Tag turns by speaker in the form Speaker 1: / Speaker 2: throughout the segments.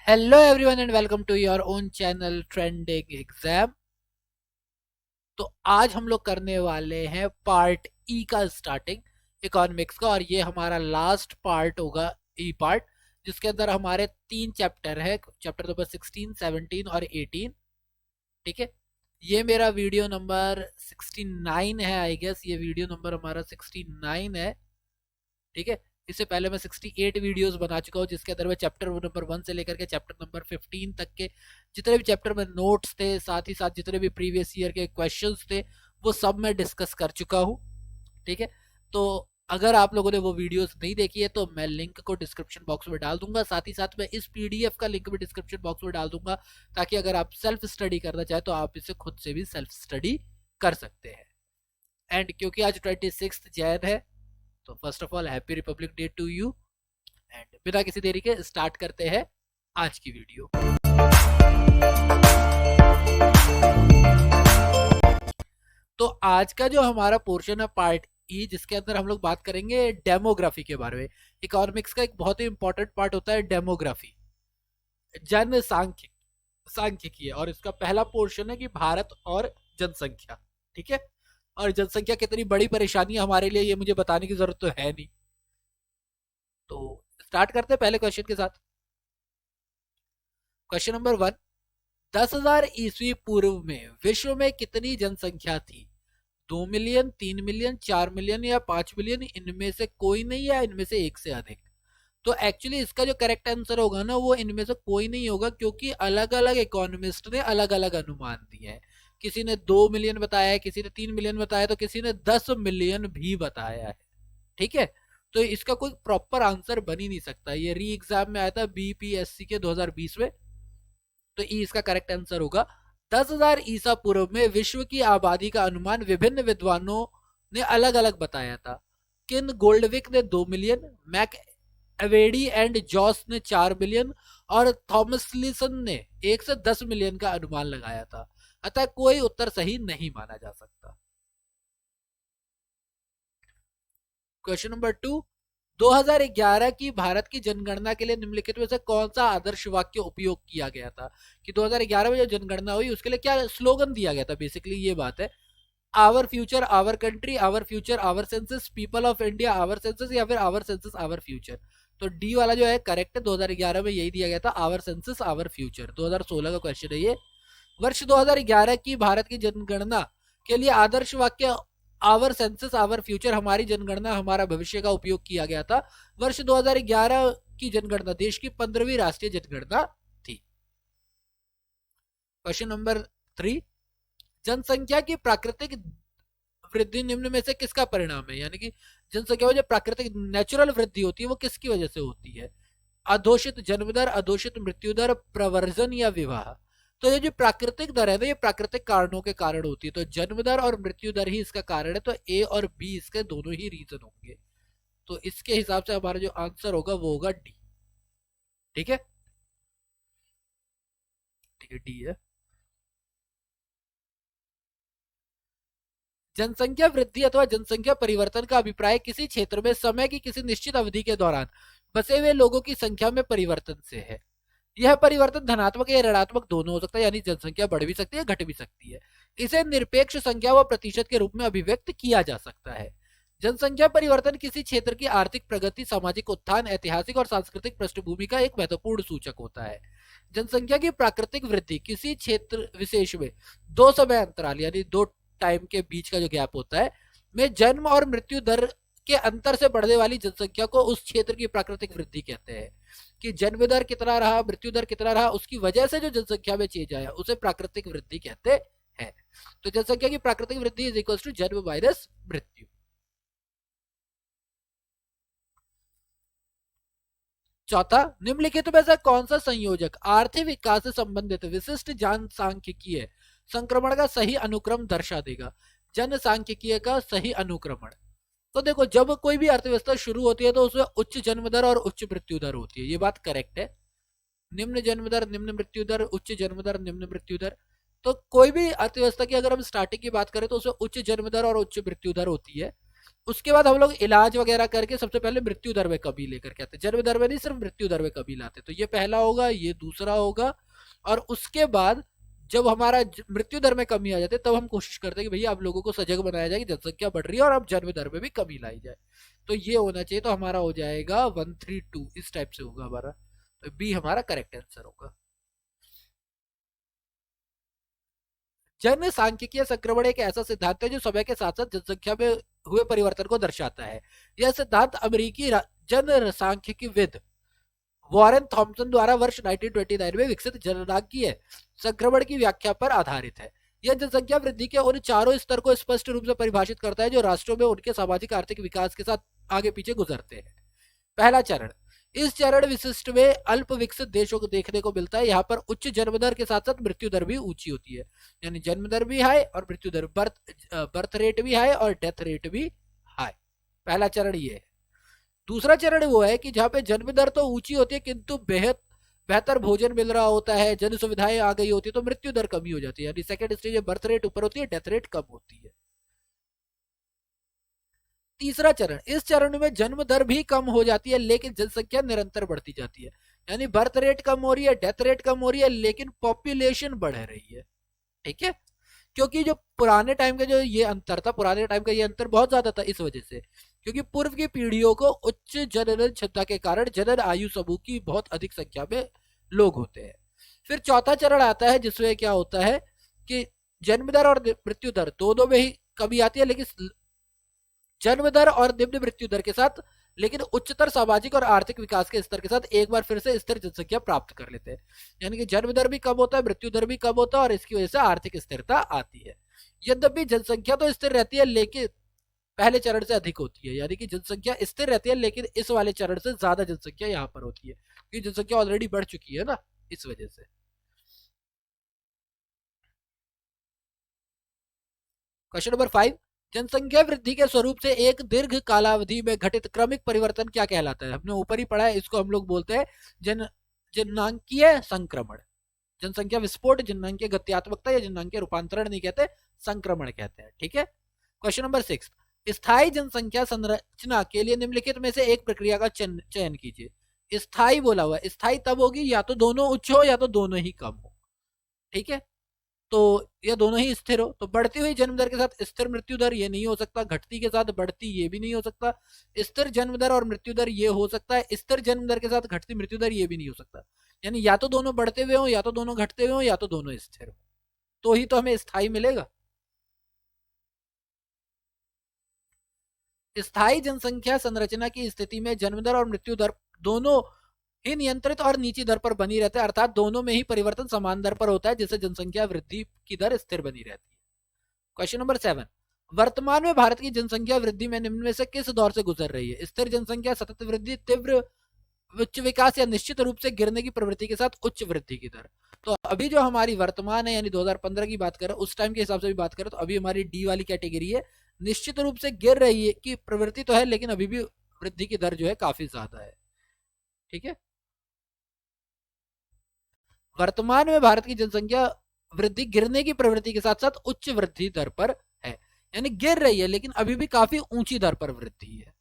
Speaker 1: Hello everyone and welcome to your own channel trending exam. तो आज हम लोग करने वाले हैं पार्ट ई का स्टार्टिंग इकोनॉमिक्स का, और ये हमारा लास्ट पार्ट होगा, ई पार्ट, जिसके अंदर हमारे 3 चैप्टर है, चैप्टर नंबर 16, 17 और 18। ठीक है, ये मेरा वीडियो नंबर 69 है, आई गेस ये वीडियो नंबर हमारा 69 है। ठीक है, इससे पहले मैं 68 वीडियोस बना चुका हूँ, जिसके अंदर मैं चैप्टर नंबर 1 से लेकर के चैप्टर नंबर 15 तक के जितने भी चैप्टर में नोट्स थे, साथ ही साथ जितने भी प्रीवियस ईयर के क्वेश्चंस थे, वो सब मैं डिस्कस कर चुका हूँ। ठीक है, तो अगर आप लोगों ने वो वीडियोस नहीं देखी है तो मैं लिंक को डिस्क्रिप्शन बॉक्स में डाल दूंगा, साथ ही साथ मैं इस पीडीएफ का लिंक भी डिस्क्रिप्शन बॉक्स में डाल दूंगा, ताकि अगर आप सेल्फ स्टडी करना चाहे तो आप इसे खुद से भी सेल्फ स्टडी कर सकते हैं। एंड क्योंकि आज 26 जैन है, तो first of all happy Republic Day to you. And बिना किसी देरी के स्टार्ट करते हैं आज की वीडियो। तो आज का जो हमारा पोर्शन है पार्ट ई, जिसके अंदर हम लोग बात करेंगे डेमोग्राफी के बारे में। इकोनॉमिक्स का एक बहुत ही इंपॉर्टेंट पार्ट होता है डेमोग्राफी, जन सांख्यिकी है, और इसका पहला पोर्शन है कि भारत और जनसंख्या। ठीक है, और जनसंख्या कितनी बड़ी परेशानी है हमारे लिए, ये मुझे बताने की जरूरत तो है नहीं। तो स्टार्ट करते हैं पहले क्वेश्चन के साथ। क्वेश्चन नंबर 1, 10,000 ईस्वी पूर्व में विश्व में कितनी जनसंख्या थी? 2 मिलियन, 3 मिलियन, 4 मिलियन या 5 मिलियन? इनमें से कोई नहीं, या इनमें से एक से अधिक? तो एक्चुअली इसका जो करेक्ट आंसर होगा ना, वो इनमें से कोई नहीं होगा, क्योंकि अलग अलग इकोनॉमिस्ट ने अलग अलग अनुमान दिए हैं। किसी ने 2 मिलियन बताया है, किसी ने 3 मिलियन बताया, तो किसी ने 10 मिलियन भी बताया है। ठीक है, तो इसका कोई प्रॉपर आंसर बन ही नहीं सकता। ये री एग्जाम में आया था बीपीएससी के 2020 में, तो ई इसका करेक्ट आंसर होगा। 10,000 ईसा पूर्व में विश्व की आबादी का अनुमान विभिन्न विद्वानों ने अलग अलग बताया था। किन गोल्डविक ने 2 मिलियन, मैक एवेडी एंड जॉस ने 4 मिलियन, और थॉमसलिसन ने 1 से 10 मिलियन का अनुमान लगाया था। अतः कोई उत्तर सही नहीं माना जा सकता। क्वेश्चन नंबर 2, 2011 की भारत की जनगणना के लिए निम्नलिखित में से कौन सा आदर्श वाक्य उपयोग किया गया था? कि 2011 में जो जनगणना हुई उसके लिए क्या स्लोगन दिया गया था, बेसिकली ये बात है। Our future our country, our future our census, people of India our census, या फिर आवर सेंसस आवर फ्यूचर? तो डी वाला जो है करेक्ट है, 2011 में यही दिया गया था, आवर सेंसस आवर फ्यूचर। 2016 का क्वेश्चन है ये। वर्ष 2011 की भारत की जनगणना के लिए आदर्श वाक्य आवर सेंसस आवर फ्यूचर, हमारी जनगणना हमारा भविष्य का उपयोग किया गया था। वर्ष 2011 की जनगणना देश की 15वीं राष्ट्रीय जनगणना थी। क्वेश्चन नंबर 3, जनसंख्या की प्राकृतिक वृद्धि निम्न में से किसका परिणाम है? यानी कि जनसंख्या में जो प्राकृतिक नेचुरल वृद्धि होती है वो किसकी वजह से होती है? अघोषित जन्म दर, अघोषित मृत्यु दर, प्रवर्जन या विवाह? तो ये जो प्राकृतिक दर है ना, ये प्राकृतिक कारणों के कारण होती है, तो जन्म दर और मृत्यु दर ही इसका कारण है। तो ए और बी इसके दोनों ही रीजन होंगे, तो इसके हिसाब से हमारा जो आंसर होगा वो होगा डी। ठीक है, ठीक है, डी है। जनसंख्या वृद्धि अथवा जनसंख्या परिवर्तन का अभिप्राय किसी क्षेत्र में समय की किसी निश्चित अवधि के दौरान बसे हुए लोगों की संख्या में परिवर्तन से है। यह परिवर्तन धनात्मक या ऋणात्मक दोनों हो सकता है, यानी जनसंख्या बढ़ भी सकती है, घट भी सकती है। इसे निरपेक्ष संख्या व प्रतिशत के रूप में अभिव्यक्त किया जा सकता है। जनसंख्या परिवर्तन किसी क्षेत्र की आर्थिक प्रगति, सामाजिक उत्थान, ऐतिहासिक और सांस्कृतिक पृष्ठभूमि का एक महत्वपूर्ण सूचक होता है। जनसंख्या की प्राकृतिक वृद्धि किसी क्षेत्र विशेष में दो समय अंतराल, यानी दो टाइम के बीच का जो गैप होता है, में जन्म और मृत्यु दर के अंतर से बढ़ने वाली जनसंख्या को उस क्षेत्र की प्राकृतिक वृद्धि कहते हैं। कि जन्म दर कितना रहा, मृत्यु दर कितना रहा, उसकी वजह से जो जनसंख्या में चेंज आया उसे प्राकृतिक वृद्धि कहते हैं। तो जनसंख्या की प्राकृतिक वृद्धि इज इक्वल टू जन्म माइनस मृत्यु। चौथा, निम्नलिखित में से कौन सा संयोजक आर्थिक विकास से संबंधित विशिष्ट जनसांख्यिकीय संक्रमण का सही अनुक्रम दर्शा देगा? जनसांख्यिकीय का सही अनुक्रमण, तो देखो, जब कोई भी अर्थव्यवस्था शुरू होती है तो उसमें उच्च जन्म दर और उच्च मृत्यु दर होती है, ये बात करेक्ट है। निम्न जन्म दर, निम्न मृत्यु दर, उच्च जन्म दर, निम्न मृत्यु दर। तो कोई भी अर्थव्यवस्था की अगर हम स्टार्टिंग की बात करें तो उसमें उच्च जन्म दर और उच्च मृत्यु दर होती है। उसके बाद हम लोग इलाज वगैरह करके सबसे पहले मृत्यु दर में कमी लेकर के आते, जन्म दर में नहीं, सिर्फ मृत्यु दर में कमी लाते। तो ये पहला होगा, ये दूसरा होगा। और उसके बाद जब हमारा मृत्यु दर में कमी आ जाती है, तब हम कोशिश करते हैं कि भैया आप लोगों को सजग बनाया जाए कि जनसंख्या बढ़ रही है और अब जन्म दर में भी कमी लाई जाए। तो ये होना चाहिए। तो हमारा हो जाएगा 132, इस टाइप से होगा हमारा। तो बी हमारा करेक्ट आंसर होगा। जनसांख्यिकीय संक्रमण एक ऐसा सिद्धांत है जो समय के साथ साथ जनसंख्या में हुए परिवर्तन को दर्शाता है। यह सिद्धांत अमेरिकी जनसांख्यिकीविद वॉरेन थॉमसन द्वारा वर्ष 1929 में विकसित जननांकीय संक्रमण की व्याख्या पर आधारित है। यह जनसंख्या वृद्धि के उन चारों स्तर को स्पष्ट रूप से परिभाषित करता है जो राष्ट्रों में उनके सामाजिक आर्थिक विकास के साथ आगे पीछे गुजरते हैं। पहला चरण, इस चरण विशिष्ट में अल्प विकसित देशों को देखने को मिलता है। यहाँ पर उच्च जन्म दर के साथ साथ मृत्यु दर भी ऊंची होती है, यानी जन्म दर भी हाई और मृत्यु दर, बर्थ रेट भी हाई और डेथ रेट भी हाई। पहला चरण ये है। दूसरा चरण वो है कि जहाँ पे जन्म दर तो ऊंची होती है किंतु बेहतर भोजन मिल रहा होता है, जन सुविधाएं आ गई होती है, तो मृत्यु दर कमी हो जाती है, यानी सेकंड स्टेज में बर्थ रेट ऊपर होती है, डेथ रेट कम होती है। तीसरा चरण, इस चरण में जन्म दर भी कम हो जाती है लेकिन जनसंख्या निरंतर बढ़ती जाती है, यानी बर्थ रेट कम हो रही है, डेथ रेट कम हो रही है, लेकिन पॉपुलेशन बढ़ रही है। ठीक है, क्योंकि जो पुराने टाइम का जो ये अंतर था, पुराने टाइम का ये अंतर बहुत ज्यादा था इस वजह से, क्योंकि पूर्व की पीढ़ियों को उच्च जनन क्षमता के कारण जनन आयु समूह की बहुत अधिक संख्या में लोग होते हैं। फिर चौथा चरण आता है जिसमें क्या होता है कि जन्म दर और मृत्यु दर दोनों में ही कमी आती है, लेकिन जन्म दर और निम्न मृत्यु दर के साथ, लेकिन उच्चतर सामाजिक और आर्थिक विकास के स्तर के साथ एक बार फिर से स्थिर जनसंख्या प्राप्त कर लेते हैं। यानी कि जन्म दर भी कम होता है, मृत्यु दर भी कम होता है और इसकी वजह से आर्थिक स्थिरता आती है। यद्यपि जनसंख्या तो स्थिर रहती है लेकिन पहले चरण से अधिक होती है, यानी कि जनसंख्या स्थिर रहती है लेकिन इस वाले चरण से ज्यादा जनसंख्या यहाँ पर होती है, क्योंकि जनसंख्या ऑलरेडी बढ़ चुकी है ना, इस वजह से। क्वेश्चन नंबर 5, जनसंख्या वृद्धि के स्वरूप से एक दीर्घ कालावधि में घटित क्रमिक परिवर्तन क्या कहलाता है? हमने ऊपर ही पढ़ा है, इसको हम लोग बोलते हैं जननांकीय संक्रमण। जनसंख्या विस्फोट, जननांकीय गत्यात्मकता या जननांकीय रूपांतरण नहीं कहते, संक्रमण कहते हैं। ठीक है। क्वेश्चन नंबर 6, स्थायी जनसंख्या संरचना के लिए निम्नलिखित में से एक प्रक्रिया का चयन कीजिए। स्थायी बोला हुआ, स्थायी तब होगी या तो दोनों उच्च हो या तो दोनों ही कम हो। ठीक है, तो ये दोनों ही स्थिर हो। तो बढ़ती हुई जन्म दर के साथ स्थिर मृत्यु दर ये नहीं हो सकता, घटती के साथ बढ़ती ये भी नहीं हो सकता, स्थिर जन्म दर और मृत्यु दर ये हो सकता है, स्थिर जन्म दर के साथ घटती मृत्यु दर ये भी नहीं हो सकता। यानी या तो दोनों बढ़ते हुए हो, या तो दोनों घटते हुए हो, या तो दोनों स्थिर हो, तो ही तो हमें स्थायी मिलेगा। स्थायी जनसंख्या संरचना की स्थिति में जन्म दर और मृत्यु दर दोनों ही नियंत्रित और नीची दर पर बनी रहते हैं, अर्थात दोनों में ही परिवर्तन समान दर पर होता है, जिससे जनसंख्या वृद्धि की दर स्थिर बनी रहती है। क्वेश्चन नंबर 7, वर्तमान में भारत की जनसंख्या वृद्धि में निम्न में से किस दौर से गुजर रही है? स्थिर जनसंख्या, सतत वृद्धि, तीव्र उच्च विकास या निश्चित रूप से गिरने की प्रवृत्ति के साथ उच्च वृद्धि की दर। तो अभी जो हमारी वर्तमान है, यानी 2015 की बात करें, उस टाइम के हिसाब से भी बात करें, तो अभी हमारी डी वाली कैटेगरी है, निश्चित रूप से गिर रही है की प्रवृत्ति तो है, लेकिन अभी भी वृद्धि की दर जो है काफी ज्यादा है। ठीक है, वर्तमान में भारत की जनसंख्या वृद्धि गिरने की प्रवृत्ति के साथ साथ उच्च वृद्धि दर पर है, यानी गिर रही है लेकिन अभी भी काफी ऊंची दर पर वृद्धि है।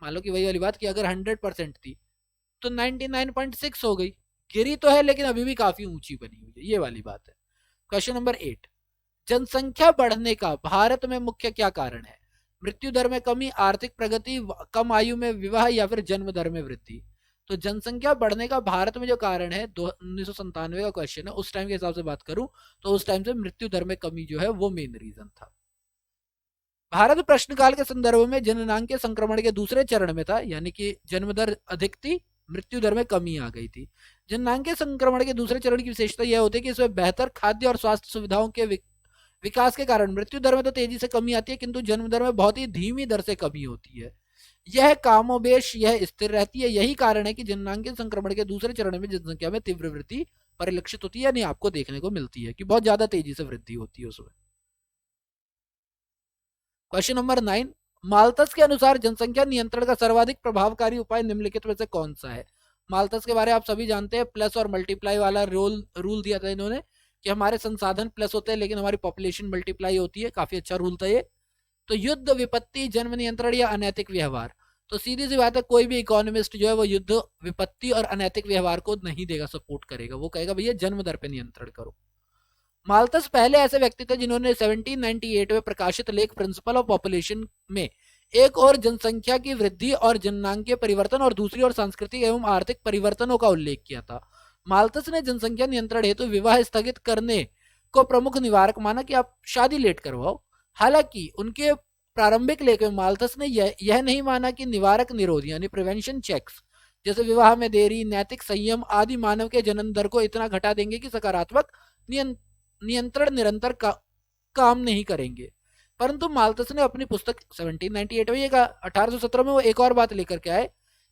Speaker 1: मान लो कि वही वाली बात कि अगर 100% थी तो 99.6 हो गई, गिरी तो है लेकिन अभी भी काफी ऊंची बनी हुई है, ये वाली बात है। क्वेश्चन नंबर 8, जनसंख्या बढ़ने का भारत में मुख्य क्या कारण है? मृत्यु दर में कमी, आर्थिक प्रगति, कम आयु में विवाह या फिर जन्म दर में वृद्धि? तो जनसंख्या बढ़ने का भारत में जो कारण है, 1997 का क्वेश्चन है, उस टाइम के हिसाब से बात करूं तो उस टाइम से मृत्यु दर में कमी जो है वो मेन रीजन था। भारत प्रश्नकाल के संदर्भ में जननांकीय संक्रमण के दूसरे चरण में था, यानी कि जन्म दर अधिक थी, मृत्यु दर में कमी आ गई थी। जननांकीय संक्रमण के दूसरे चरण की विशेषता यह होती है कि इसमें बेहतर खाद्य और स्वास्थ्य सुविधाओं के विकास के कारण मृत्यु दर में तो तेजी से कमी आती है, किंतु जन्म दर में बहुत ही धीमी दर से कमी होती है। यह कामोबेश यह स्थिर रहती है। यही कारण है कि जननांकीय संक्रमण के दूसरे चरण में जनसंख्या में तीव्र वृद्धि परिलक्षित होती है, यानी आपको देखने को मिलती है कि बहुत ज्यादा तेजी से वृद्धि होती है उसमें। क्वेश्चन नंबर 9, माल्थस के अनुसार जनसंख्या नियंत्रण का सर्वाधिक प्रभावकारी उपाय निम्नलिखित में से कौन सा है? माल्थस के बारे में आप सभी जानते हैं, प्लस और मल्टीप्लाई वाला रूल दिया था इन्होंने कि हमारे संसाधन प्लस होते हैं लेकिन हमारी पॉपुलेशन मल्टीप्लाई होती है, काफी अच्छा रूल था ये। तो युद्ध, विपत्ति, जन्म नियंत्रण या अनैतिक व्यवहार। तो सीधी सी बात है, कोई भी इकोनॉमिस्ट जो है वो युद्ध, विपत्ति और अनैतिक व्यवहार को नहीं देगा, सपोर्ट करेगा। वो कहेगा भैया जन्म दर पे नियंत्रण करो। माल्थस पहले ऐसे व्यक्ति थे जिन्होंने 1798 में प्रकाशित लेख प्रिंसिपल ऑफ पॉपुलेशन में एक और जनसंख्या की वृद्धि और जननांकीय परिवर्तन और दूसरी ओर सांस्कृतिक एवं आर्थिक परिवर्तनों का उल्लेख किया था। माल्थस ने जनसंख्या नियंत्रण हेतु विवाह स्थगित करने को प्रमुख निवारक माना कि आप शादी लेट करवाओ। हालांकि उनके प्रारंभिक लेख में माल्थस ने यह नहीं माना कि निवारक निरोध यानी प्रिवेंशन चेक्स जैसे विवाह में देरी, नैतिक संयम आदि मानव के जन्म दर को इतना घटा देंगे कि सकारात्मक नियंत्रण निरंतर काम नहीं करेंगे। परंतु माल्थस ने अपनी पुस्तक 1798 में 1817 में वो एक और बात लेकर के आए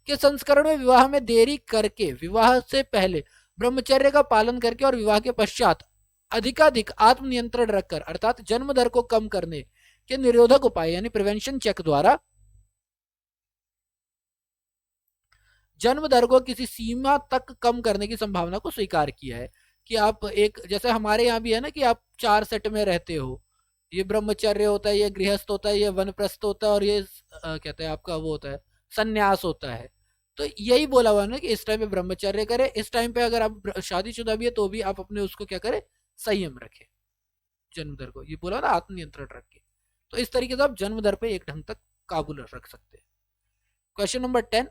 Speaker 1: कि संस्करण में विवाह में देरी करके, विवाह से पहले ब्रह्मचर्य का पालन करके और विवाह के पश्चात अधिकाधिक आत्मनियंत्रण रखकर अर्थात जन्म दर को कम करने के निरोधक उपाय यानी प्रिवेंशन चेक द्वारा जन्म दर को किसी सीमा तक कम करने की संभावना को स्वीकार किया है। कि आप एक, जैसे हमारे यहाँ भी है ना कि आप 4 सेट में रहते हो, ये ब्रह्मचर्य होता है, ये गृहस्थ होता है, ये वनप्रस्थ होता है और ये कहते हैं आपका वो होता है संन्यास होता है। तो यही बोला हुआ ना कि इस टाइम पे ब्रह्मचर्य करें, इस टाइम पे अगर आप शादीशुदा भी है तो भी आप अपने उसको क्या करें, संयम रखें जन्म दर को, ये बोला ना आत्मनियंत्रण रखें। तो इस तरीके से आप जन्म दर पे एक ढंग तक काबू रख सकते हैं। क्वेश्चन नंबर 10,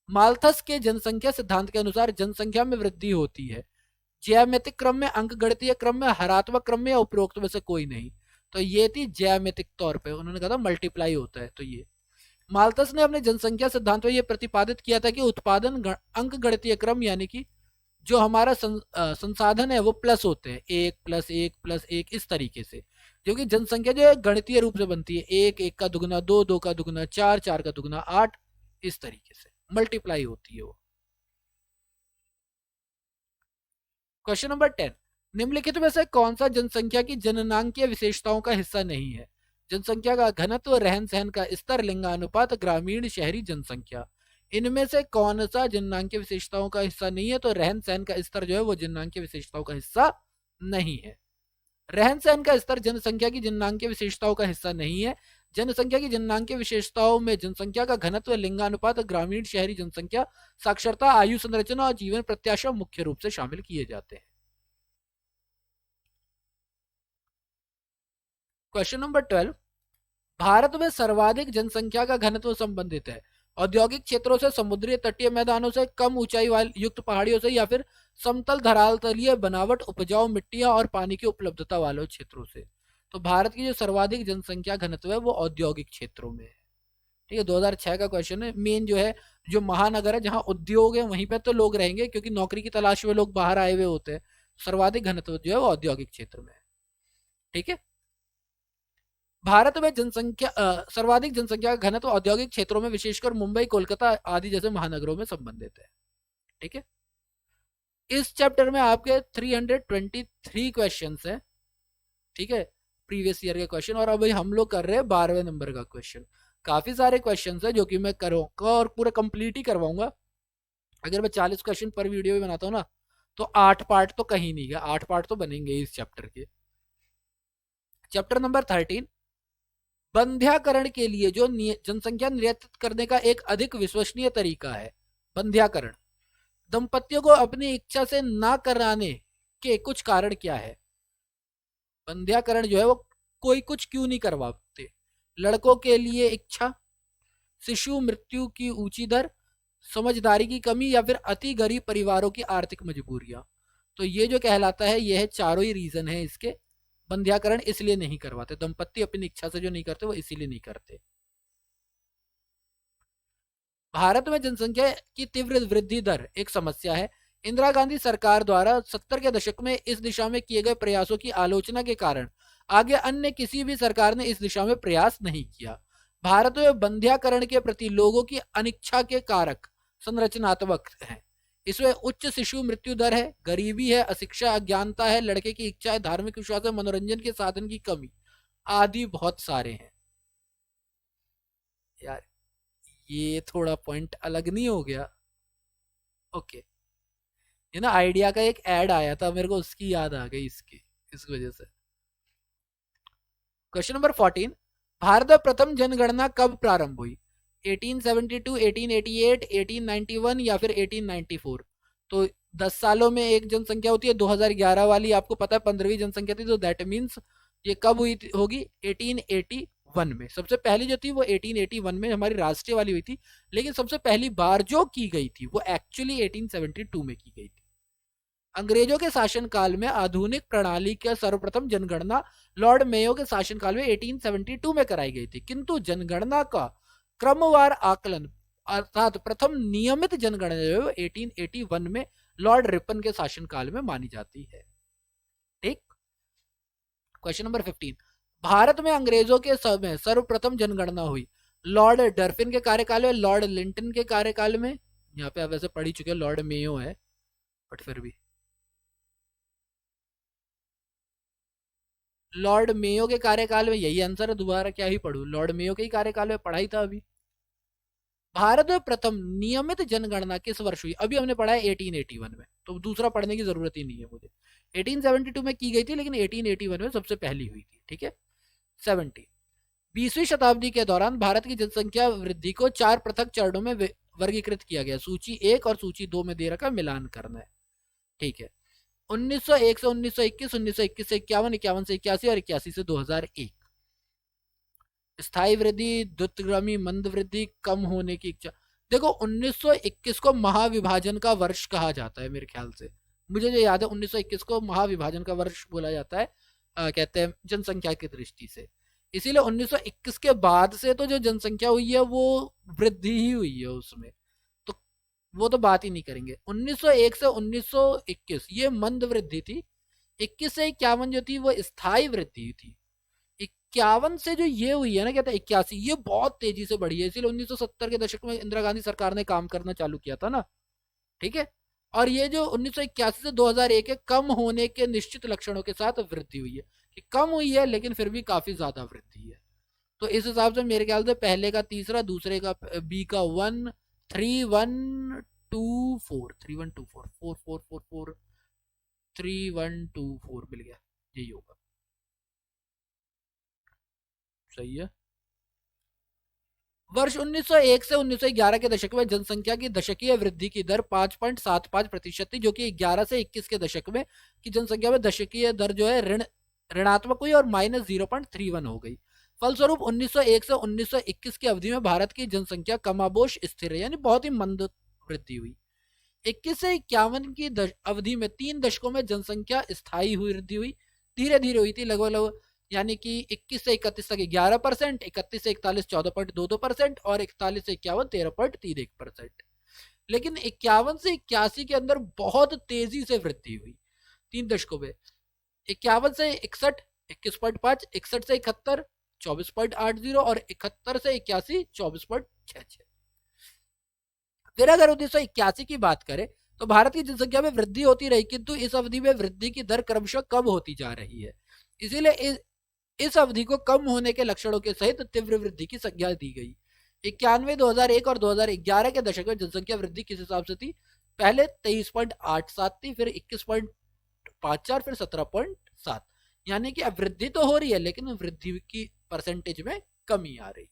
Speaker 1: माल्थस के जनसंख्या सिद्धांत के अनुसार जनसंख्या में वृद्धि होती है ज्यामितिक क्रम में, अंक गणितीय क्रम में, हरात्मक क्रम में या उपरोक्त में से कोई नहीं। तो ये थी ज्यामितिक तौर पे, उन्होंने कहा था मल्टीप्लाई होता है। तो ये माल्थस ने अपने जनसंख्या सिद्धांत में ये प्रतिपादित किया था कि उत्पादन अंक गणितीय क्रम यानी कि जो हमारा संसाधन है वो प्लस होते हैं, 1 + 1 + 1 इस तरीके से, जो कि जनसंख्या जो है गणितीय रूप से बनती है, 1 1 का दुगना 2 2 का दुगना 4 4 का दुगना 8 इस तरीके से मल्टीप्लाई होती है वो। क्वेश्चन नंबर 10, निम्नलिखित में से कौन सा जनसंख्या की जननांकीय विशेषताओं का हिस्सा नहीं है? जनसंख्या का घनत्व, रहन सहन का स्तर, लिंगानुपात, ग्रामीण शहरी जनसंख्या। इनमें से कौन सा जननांकीय विशेषताओं का हिस्सा नहीं है? तो रहन सहन का स्तर जो है वो जननांकीय विशेषताओं का हिस्सा नहीं है। रहन सहन का स्तर जनसंख्या की जननांकीय विशेषताओं का हिस्सा नहीं है। जनसंख्या की जननांकीय विशेषताओं में जनसंख्या का घनत्व, लिंगानुपात, ग्रामीण शहरी जनसंख्या, साक्षरता, आयु संरचना और जीवन प्रत्याशा मुख्य रूप से शामिल किए जाते हैं। क्वेश्चन नंबर 12, भारत में सर्वाधिक जनसंख्या का घनत्व संबंधित है औद्योगिक क्षेत्रों से, समुद्री तटीय मैदानों से, कम ऊंचाई वाली युक्त पहाड़ियों से या फिर समतल धरातलीय बनावट, उपजाऊ मिट्टियां और पानी की उपलब्धता वाले क्षेत्रों से। तो भारत की जो सर्वाधिक जनसंख्या घनत्व है वो औद्योगिक क्षेत्रों में है। ठीक है, 2006 का क्वेश्चन है। मेन जो है जो महानगर है जहां उद्योग है वहीं पे तो लोग रहेंगे क्योंकि नौकरी की तलाश में लोग बाहर आए हुए होते हैं। सर्वाधिक घनत्व जो है वो औद्योगिक क्षेत्र में है। ठीक है, भारत में जनसंख्या सर्वाधिक जनसंख्या का घनत्व औद्योगिक क्षेत्रों में विशेषकर मुंबई, कोलकाता आदि जैसे महानगरों में संबंधित है। ठीक है, इस चैप्टर में आपके 323 क्वेश्चंस हैं। ठीक है, प्रीवियस ईयर के क्वेश्चन, और अभी हम लोग कर रहे हैं 12वें नंबर का क्वेश्चन। काफी सारे क्वेश्चंस हैं जो कि मैं करूँगा और पूरा कंप्लीट ही करवाऊंगा। अगर मैं 40 क्वेश्चन पर वीडियो भी बनाता हूँ ना तो 8 पार्ट तो कहीं नहीं गया, 8 पार्ट तो बनेंगे इस चैप्टर के। चैप्टर नंबर 13, बंध्याकरण के लिए जो जनसंख्या निर्धारित करने का एक अधिक विश्वसनीय तरीका है। बंध्याकरण, दंपतियों को अपनी इच्छा से ना कराने के कुछ कारण क्या है? बंध्याकरण जो है वो कोई कुछ क्यों नहीं करवाते? लड़कों के लिए इच्छा, शिशु मृत्यु की ऊंची दर, समझदारी की कमी या फिर अति गरीब परिवारों की आर्थिक मजबूरियां। तो ये जो कहलाता है यह चारों ही रीजन है इसके। बंध्याकरण इसलिए नहीं करवाते, दंपत्ति अपनी इच्छा से जो नहीं करते वो इसीलिए नहीं करते। भारत में जनसंख्या की तीव्र वृद्धि दर एक समस्या है। इंदिरा गांधी सरकार द्वारा 70 के दशक में इस दिशा में किए गए प्रयासों की आलोचना के कारण आगे अन्य किसी भी सरकार ने इस दिशा में प्रयास नहीं किया। भारत में बंध्याकरण के प्रति लोगों की अनिच्छा के कारक संरचनात्मक हैं। इसमें उच्च शिशु मृत्यु दर है, गरीबी है, अशिक्षा, अज्ञानता है, लड़के की इच्छा है, धार्मिक विश्वास है, मनोरंजन के साधन की कमी आदि बहुत सारे हैं। यार ये थोड़ा पॉइंट अलग नहीं हो गया? ओके, ये ना आइडिया का एक ऐड आया था मेरे को, उसकी याद आ गई इसकी, इस वजह से। क्वेश्चन नंबर 14, भारत में प्रथम जनगणना कब प्रारंभ हुई? 1872, 1888, 1891 या फिर 1894? तो 10 सालों में एक जनसंख्या होती है, 2011 वाली आपको पता है 15वीं जनसंख्या थी, तो दैट मीन्स ये कब हुई होगी? 1881 में। सबसे पहली जो थी वो 1881 में हमारी राष्ट्रीय वाली हुई थी, लेकिन सबसे पहली बार जो की गई थी वो एक्चुअली 1872 में की गई थी। अंग्रेजों के शासनकाल में आधुनिक प्रणाली का सर्वप्रथम जनगणना लॉर्ड मेयो के शासनकाल में 1872 में कराई गई थी, किंतु जनगणना का क्रमवार आकलन अर्थात प्रथम नियमित जनगणना जो 1881 में लॉर्ड रिपन के शासनकाल में मानी जाती है। ठीक। क्वेश्चन नंबर 15, भारत में अंग्रेजों के समय सर्वप्रथम जनगणना हुई लॉर्ड डरफिन के कार्यकाल में, लॉर्ड लिंटन के कार्यकाल में? यहाँ पे आप वैसे पढ़ ही चुके, लॉर्ड मेयो है बट फिर भी लॉर्ड मेयो के कार्यकाल में, यही आंसर है, दोबारा क्या ही पढ़ू, लॉर्ड मेयो के ही कार्यकाल में पढ़ाई था अभी। भारत में प्रथम नियमित जनगणना किस वर्ष हुई? अभी हमने पढ़ा है 1881 में, तो दूसरा पढ़ने की जरूरत ही नहीं है मुझे। 1872 में की गई थी, लेकिन 1881 में सबसे पहली हुई थी। ठीक है। 70, 20वीं शताब्दी के दौरान भारत की जनसंख्या वृद्धि को 4 पृथक चरणों में वर्गीकृत किया गया। सूची 1 और सूची 2 में दे रखा, मिलान करना है। ठीक है। 1901 से 1921, 1921 से 51, 51 से 81 और 81 से 2001। स्थायी वृद्धि, द्रुतगामी मंद वृद्धि, कम होने की इच्छा। देखो 1921 को महाविभाजन का वर्ष कहा जाता है मेरे ख्याल से, मुझे जो याद है 1921 को महाविभाजन का वर्ष बोला जाता है, कहते हैं जनसंख्या की दृष्टि से। इसीलिए 1921 के बाद से तो जो जनसंख्या हुई है वो वृद्धि ही हुई है उसमें, तो वो तो बात ही नहीं करेंगे। 1901 से 1921 ये मंद वृद्धि थी। 21 से 51 जो थी वो स्थायी वृद्धि थी। 51 से जो ये हुई है ना, कहते हैं 81, ये बहुत तेजी से बढ़ी है। इसीलिए 1970 के दशक में इंदिरा गांधी सरकार ने काम करना चालू किया था ना। ठीक है। और ये जो 1981 से 2001 के कम होने के निश्चित लक्षणों के साथ वृद्धि हुई है, कि कम हुई है लेकिन फिर भी काफी ज्यादा वृद्धि है। तो इस हिसाब से मेरे ख्याल से पहले का तीसरा, दूसरे का बी का 1 3 1 2 4 3 1 2 4 4 4 4 4 3 1 2 4 मिल गया, यही होगा। सही है। वर्ष 1901 से 1911 के दशक में जनसंख्या की दशकीय वृद्धि की दर 5.75% थी, जो कि 11 से 21 के दशक में की जनसंख्या में दशकीय दर जो है ऋणात्मक हुई और -0.31 हो गई। फलस्वरूप 1901 से 1921 की अवधि में भारत की जनसंख्या कमाबोश स्थिर है, यानी बहुत ही मंद वृद्धि हुई। 21 से 51 की अवधि में 3 दशकों में जनसंख्या स्थायी हुई वृद्धि हुई, धीरे धीरे हुई थी, लगभग यानी कि 21 से 31 तक 11%, 31 से 41 14.22% और 41 से 51 13.31%। लेकिन 51 से 81 के अंदर बहुत तेजी से वृद्धि हुई 3 दशकों में। 51 से 61 21.5, 61 से 71 24.80 और 71 से 81 24.66। फिर अगर 1981 की बात करें तो भारत की जनसंख्या में वृद्धि होती रही, किंतु इस अवधि में वृद्धि की दर क्रमशः कम होती जा रही है। इसीलिए इस अवधि को कम होने के लक्षणों के सहित तीव्र वृद्धि की संज्ञा दी गई। 91, 2001 और 2011 के दशक में जनसंख्या वृद्धि किस हिसाब से थी? पहले 23.87 थी, फिर 21.54, फिर 17.7, यानी कि अब वृद्धि तो हो रही है लेकिन वृद्धि की परसेंटेज में कमी आ रही है।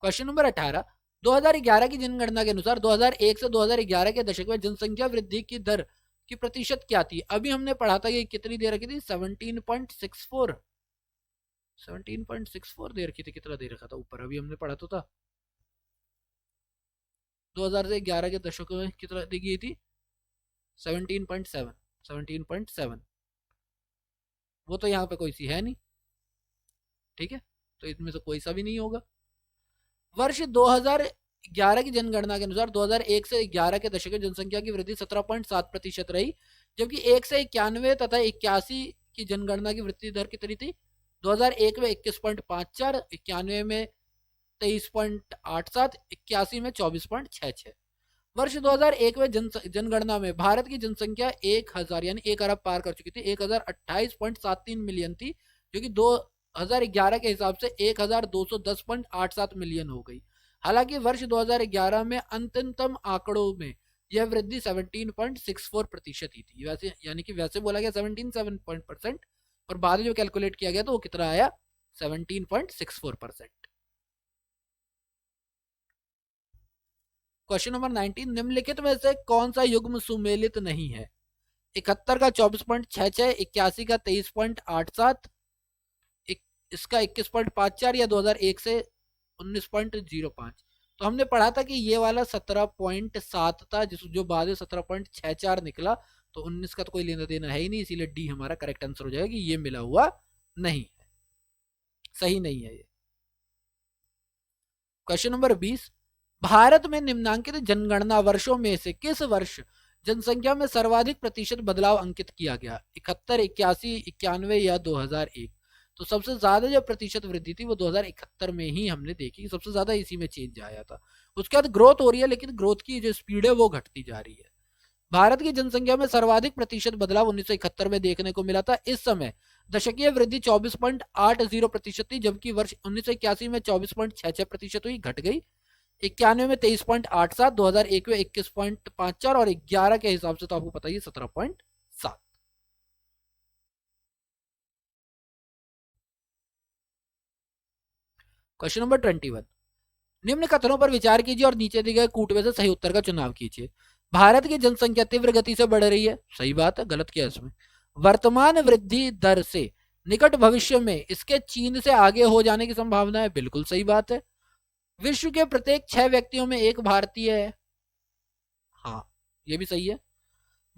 Speaker 1: क्वेश्चन नंबर 18, 2011 की जनगणना के अनुसार 2001 से 2011 के दशक में जनसंख्या वृद्धि की दर की प्रतिशत क्या थी? अभी हमने पढ़ा था कि कितनी दे रखी थी, 17.64 दे रखी थी। कितना दे रखा था ऊपर, अभी हमने पढ़ा तो था 2000 से 11 के दशक में कितना दी गई थी, 17.7। वो तो यहाँ पे कोई सी है नहीं, ठीक है, तो इसमें से कोई सा भी नहीं होगा। वर्ष 2011 की जनगणना के अनुसार 2001 से 11 के दशक में जनसंख्या की वृद्धि 17.7% रही, जबकि 1 से 91 तथा 81 की जनगणना की वृद्धि दर कितनी थी? 2001 में 21.54, 91 में 23.87, 81 में 24.66। वर्ष 2001 में जनगणना में भारत की जनसंख्या 1000 यानी 1 अरब पार कर चुकी थी, 1028.73 मिलियन थी, जो कि 2011 के हिसाब से 1210.87 मिलियन हो गई। हालांकि वर्ष 2011 में अंतिमतम आंकड़ों में यह वृद्धि 17.64% ही थी। वैसे यानी कि वैसे बोला गया 17.7%, और बाद में जो कैलकुलेट किया गया तो वो कितना आया 17.64%। क्वेश्चन नंबर 19, निम्नलिखित में से कौन सा युग्म सुमेलित नहीं है? 71 का 24.66, 81 का 23.87, इसका 21.54 या 2001 से 19.05। तो हमने पढ़ा था कि ये वाला 17.7 था, जिस जो बाद में 17.64 निकला, तो 19 का तो कोई लेना देना है ही नहीं, इसीलिए डी हमारा करेक्ट आंसर हो जाएगा कि ये मिला हुआ नहीं है, सही नहीं है ये। क्वेश्चन नंबर 20, भारत में निम्नांकित जनगणना वर्षों में से किस वर्ष जनसंख्या में सर्वाधिक प्रतिशत बदलाव अंकित किया गया? 71, 81, 91 या 2001? तो सबसे ज्यादा जो प्रतिशत वृद्धि थी वो 2071 में ही हमने देखी, सबसे ज्यादा इसी में चेंज आया था। उसके बाद ग्रोथ हो रही है, लेकिन ग्रोथ की जो स्पीड है वो घटती जा रही है। भारत की जनसंख्या में सर्वाधिक प्रतिशत बदलाव 1971 में देखने को मिला था। इस समय दशकीय वृद्धि 24.80% थी, जबकि वर्ष 1981 में 24.66% हुई, घट गई। 91 में 23.87, 2001 में 21.54 और 11 के हिसाब से तो आपको पता ही 17.7। क्वेश्चन नंबर 21, निम्न कथनों पर विचार कीजिए और नीचे दिए गए कूटवे से सही उत्तर का चुनाव कीजिए। भारत की जनसंख्या तीव्र गति से बढ़ रही है, सही बात है, गलत किया इसमें। वर्तमान वृद्धि दर से निकट भविष्य में इसके चीन से आगे हो जाने की संभावना है, बिल्कुल सही बात है। विश्व के प्रत्येक 6 व्यक्तियों में एक भारतीय है, हाँ ये भी सही है।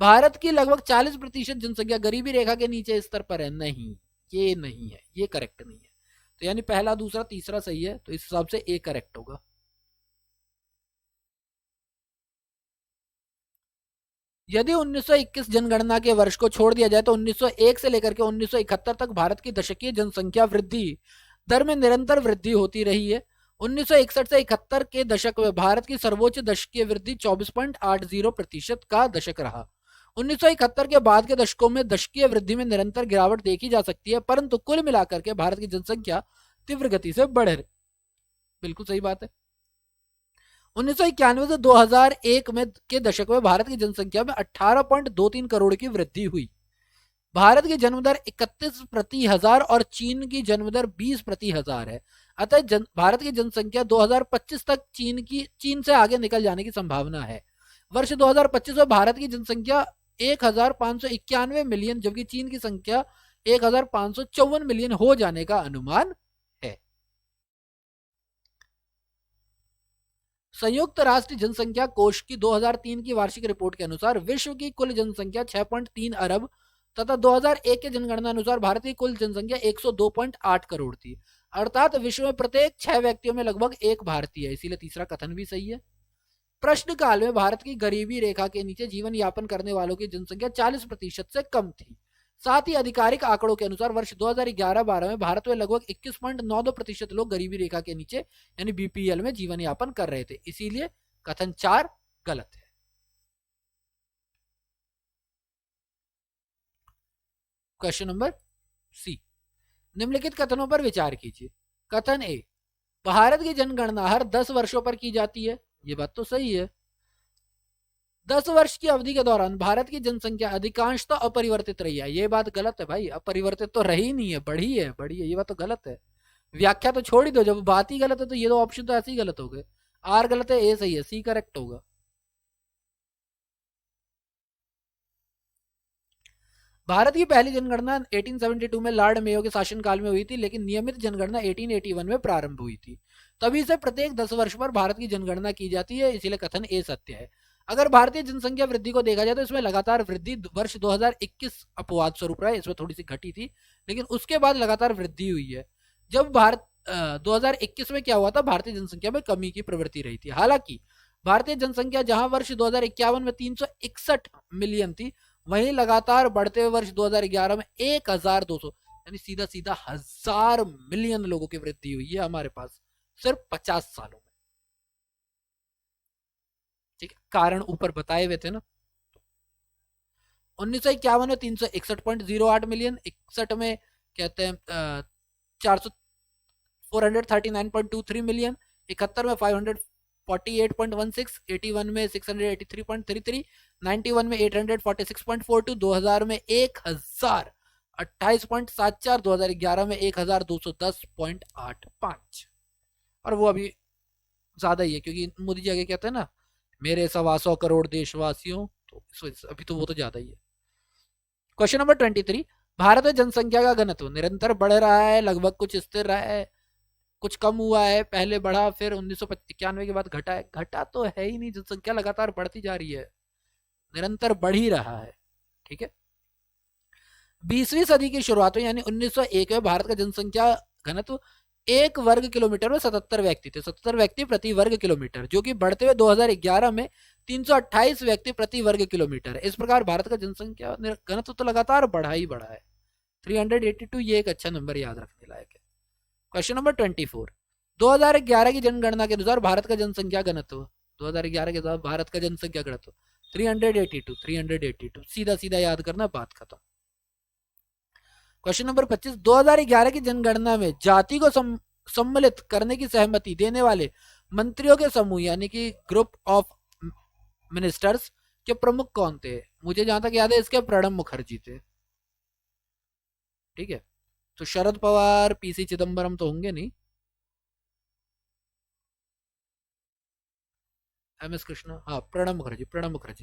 Speaker 1: भारत की लगभग 40% जनसंख्या गरीबी रेखा के नीचे स्तर पर है, नहीं ये नहीं है, ये करेक्ट नहीं है। तो यानी पहला, दूसरा, तीसरा सही है, तो इस हिसाब से ए करेक्ट होगा। यदि 1921 जनगणना के वर्ष को छोड़ दिया जाए तो 1901 से लेकर के 1971 तक भारत की दशकीय जनसंख्या वृद्धि दर में निरंतर वृद्धि होती रही है। 1961 से 71 के दशक में भारत की सर्वोच्च दशकीय वृद्धि 24.80% का दशक रहा। 1971 के बाद के दशकों में दशकीय वृद्धि में निरंतर गिरावट देखी जा सकती है, परंतु कुल मिलाकर के भारत की जनसंख्या तीव्र गति से बढ़ रही, बिल्कुल सही बात है। 1991 से 2001 में के दशक में भारत की जनसंख्या में 18.23 करोड़ की वृद्धि हुई। भारत की जन्म दर 31 प्रति हजार और चीन की जन्म दर 20 प्रति हजार है। अतः भारत की जनसंख्या 2025 तक चीन से आगे निकल जाने की संभावना है। वर्ष 2025 में भारत की जनसंख्या 1591 मिलियन, जबकि चीन की संख्या 1554 मिलियन हो जाने का अनुमान है। संयुक्त राष्ट्र जनसंख्या कोष की 2003 की वार्षिक रिपोर्ट के अनुसार विश्व की कुल जनसंख्या 6.3 अरब तथा 2001 के जनगणना अनुसार भारत की कुल जनसंख्या 102.8 करोड़ थी। अर्थात विश्व में प्रत्येक 6 व्यक्तियों में लगभग एक भारतीय है, इसीलिए तीसरा कथन भी सही है। प्रश्न काल में भारत की गरीबी रेखा के नीचे जीवन यापन करने वालों की जनसंख्या 40% से कम थी। साथ ही आधिकारिक आंकड़ों के अनुसार वर्ष 2011-12 में भारत में लगभग 21.92% लोग गरीबी रेखा के नीचे यानी बीपीएल में जीवन यापन कर रहे थे, इसीलिए कथन 4 गलत है। क्वेश्चन नंबर सी, निम्नलिखित कथनों पर विचार कीजिए। कथन ए, भारत की जनगणना हर 10 वर्षों पर की जाती है, ये बात तो सही है। 10 वर्ष की अवधि के दौरान भारत की जनसंख्या अधिकांशतः अपरिवर्तित रही है, ये बात गलत है भाई, अपरिवर्तित तो रही नहीं है, बढ़ी है, बढ़ी है, ये बात तो गलत है। व्याख्या तो छोड़ ही दो, जब बात ही गलत है तो ये दो ऑप्शन तो ऐसे ही गलत हो गए। आर गलत है, ए सही है, सी करेक्ट होगा। भारत की पहली जनगणना 1872 में लॉर्ड मेयो के शासनकाल में हुई थी, लेकिन नियमित जनगणना 1881 में प्रारंभ हुई थी। तभी से प्रत्येक 10 वर्ष पर भारत की जनगणना की जाती है, इसीलिए कथन ए सत्य है। अगर भारतीय जनसंख्या वृद्धि को देखा जाए तो इसमें लगातार वृद्धि वर्ष 2021 अपवाद स्वरूप रहा है, इसमें थोड़ी सी घटी थी, लेकिन उसके बाद लगातार वृद्धि हुई है। जब भारत 2021 में क्या हुआ था, भारतीय जनसंख्या में कमी की प्रवृत्ति रही थी। हालांकि भारतीय जनसंख्या जहां वर्ष 2051 में 361 मिलियन थी, वहीं लगातार बढ़ते हुए वर्ष 2011 में 1200 यानी सीधा सीधा 1000 मिलियन लोगों की वृद्धि हुई है हमारे पास सिर्फ 50 सालों में। ठीक है, कारण ऊपर बताए हुए थे ना। 1951 में 361.08 मिलियन, 61 में कहते हैं 400 439.23 मिलियन, 71 में 548.16, 81 में 683.33, 91 में 846.42, 2000 में 1000 28.74, 2011 में 1210.85, और वो अभी ज्यादा ही है क्योंकि मोदी जी आगे कहते हैं ना, मेरे 125 करोड़ देशवासियों, तो इस वजह से अभी तो वो तो ज्यादा ही है। क्वेश्चन नंबर 23, भारत में जनसंख्या का घनत्व निरंतर बढ़ रहा है, लगभग कुछ स्थिर रहा है, कुछ कम हुआ है, पहले बढ़ा, फिर 1991 के बाद घटा है? घटा तो है ही नहीं, जनसंख्या लगातार बढ़ती जा रही है, निरंतर बढ़ ही रहा है। ठीक है, 20वीं सदी की शुरुआत में यानी 1901 में भारत का जनसंख्या घनत्व 1 वर्ग किलोमीटर में 77 व्यक्ति थे, 77 व्यक्ति प्रति वर्ग किलोमीटर, जो कि बढ़ते हुए 2011 में 328 व्यक्ति प्रति वर्ग किलोमीटर है। इस प्रकार भारत का जनसंख्या घनत्व तो लगातार बढ़ा ही बढ़ा है। 382 ये एक अच्छा नंबर याद रखने लायक है। क्वेश्चन नंबर 24, 2011 की जनगणना के अनुसार भारत का जनसंख्या घनत्व, 2011 के अनुसार भारत का जनसंख्या घनत्व 382, सीधा सीधा याद करना, बात खत्म। क्वेश्चन नंबर 25, 2011 की जनगणना में जाति को सम्मिलित करने की सहमति देने वाले मंत्रियों के समूह यानी कि ग्रुप ऑफ मिनिस्टर्स के प्रमुख कौन थे? मुझे जहां तक याद है इसके प्रणब मुखर्जी थे। ठीक है, तो शरद पवार, पीसी चिदम्बरम तो होंगे नहीं, एम एस कृष्णा, हाँ प्रणब मुखर्जी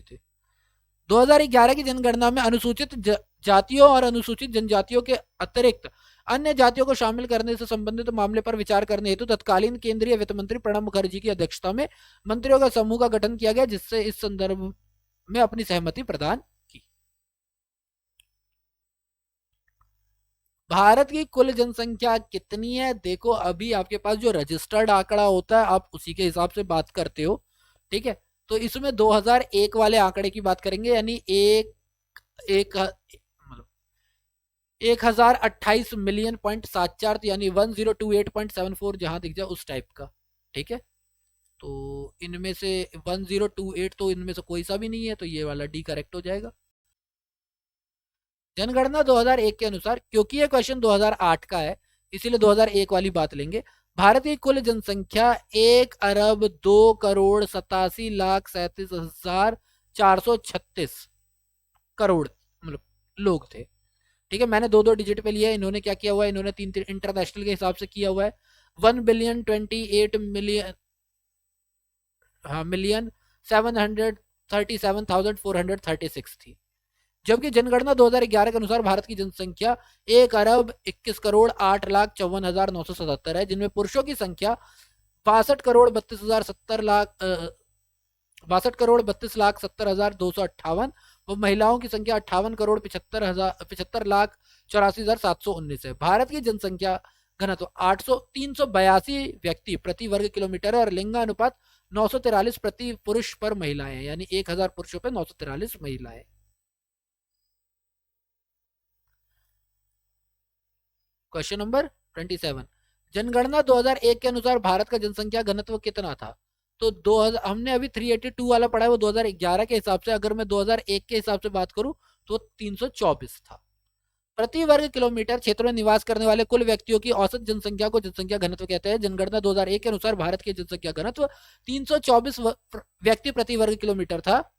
Speaker 1: थे। 2011 की जनगणना में अनुसूचित जातियों और अनुसूचित जनजातियों के अतिरिक्त अन्य जातियों को शामिल करने से संबंधित मामले पर विचार करने हेतु तत्कालीन केंद्रीय वित्त मंत्री प्रणब मुखर्जी की अध्यक्षता में मंत्रियों का समूह का गठन किया गया, जिससे इस संदर्भ में अपनी सहमति प्रदान की। भारत की कुल जनसंख्या कितनी है? देखो अभी आपके पास जो रजिस्टर्ड आंकड़ा होता है आप उसी के हिसाब से बात करते हो। ठीक है, तो इसमें 2001 वाले आंकड़े की बात करेंगे, यानी मतलब 1028 मिलियन.74, यानी 1028.74 जहां दिख जाए उस टाइप का। ठीक है, तो इनमें से 1028 तो इनमें से कोई सा भी नहीं है, तो ये वाला डी करेक्ट हो जाएगा। जनगणना 2001 के अनुसार, क्योंकि ये क्वेश्चन 2008 का है इसीलिए 2001 वाली बात लेंगे। भारत की कुल जनसंख्या 1,02,87,37,436 करोड़ मतलब लोग थे। ठीक है, मैंने 2-2 डिजिट पे लिया है, इन्होंने क्या किया हुआ है, इन्होंने 3 इंटरनेशनल के हिसाब से किया हुआ है। 1,028,000,000, हाँ, मिलियन 737,436 थी, जबकि जनगणना 2011 के अनुसार भारत की जनसंख्या 1,21,08,54,977 है, जिनमें पुरुषों की संख्या 62,32,70,258 व महिलाओं की संख्या 58,75,74,84,719 है। भारत की जनसंख्या घनत्व 382 व्यक्ति प्रति वर्ग किलोमीटर है और लिंगानुपात 943 प्रति पुरुष पर महिलाएं, यानी 1000 पुरुषों पर 943 महिलाएं। क्वेश्चन नंबर 27, जनगणना 2001 के अनुसार भारत का जनसंख्या घनत्व कितना था? तो 2000 हमने अभी 382 वाला पढ़ा है, वो 2011 के हिसाब से, अगर मैं 2001 के हिसाब से बात करूं तो 324 था। प्रति वर्ग किलोमीटर क्षेत्र में निवास करने वाले कुल व्यक्तियों की औसत जनसंख्या को जनसंख्या घनत्व कहते हैं। जनगणना 2001 के अनुसार भारत की जनसंख्या घनत्व 324 व्यक्ति प्रति वर्ग किलोमीटर था,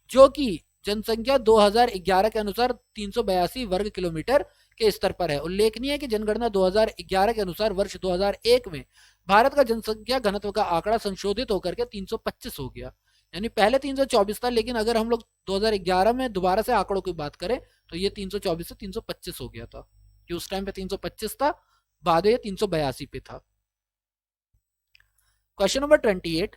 Speaker 1: जो कि जनसंख्या 2011 के अनुसार 382 वर्ग किलोमीटर के स्तर पर है। उल्लेखनीय है कि जनगणना 2011 के अनुसार वर्ष 2001 में भारत का जनसंख्या घनत्व का आंकड़ा संशोधित होकर के 325 हो गया, यानी पहले 324 था, लेकिन अगर हम लोग 2011 में दोबारा से आंकड़ों की बात करें तो ये 324 से 325 हो गया था, कि उस टाइम पे 325 था, बाद में 382 पे था। क्वेश्चन नंबर 28,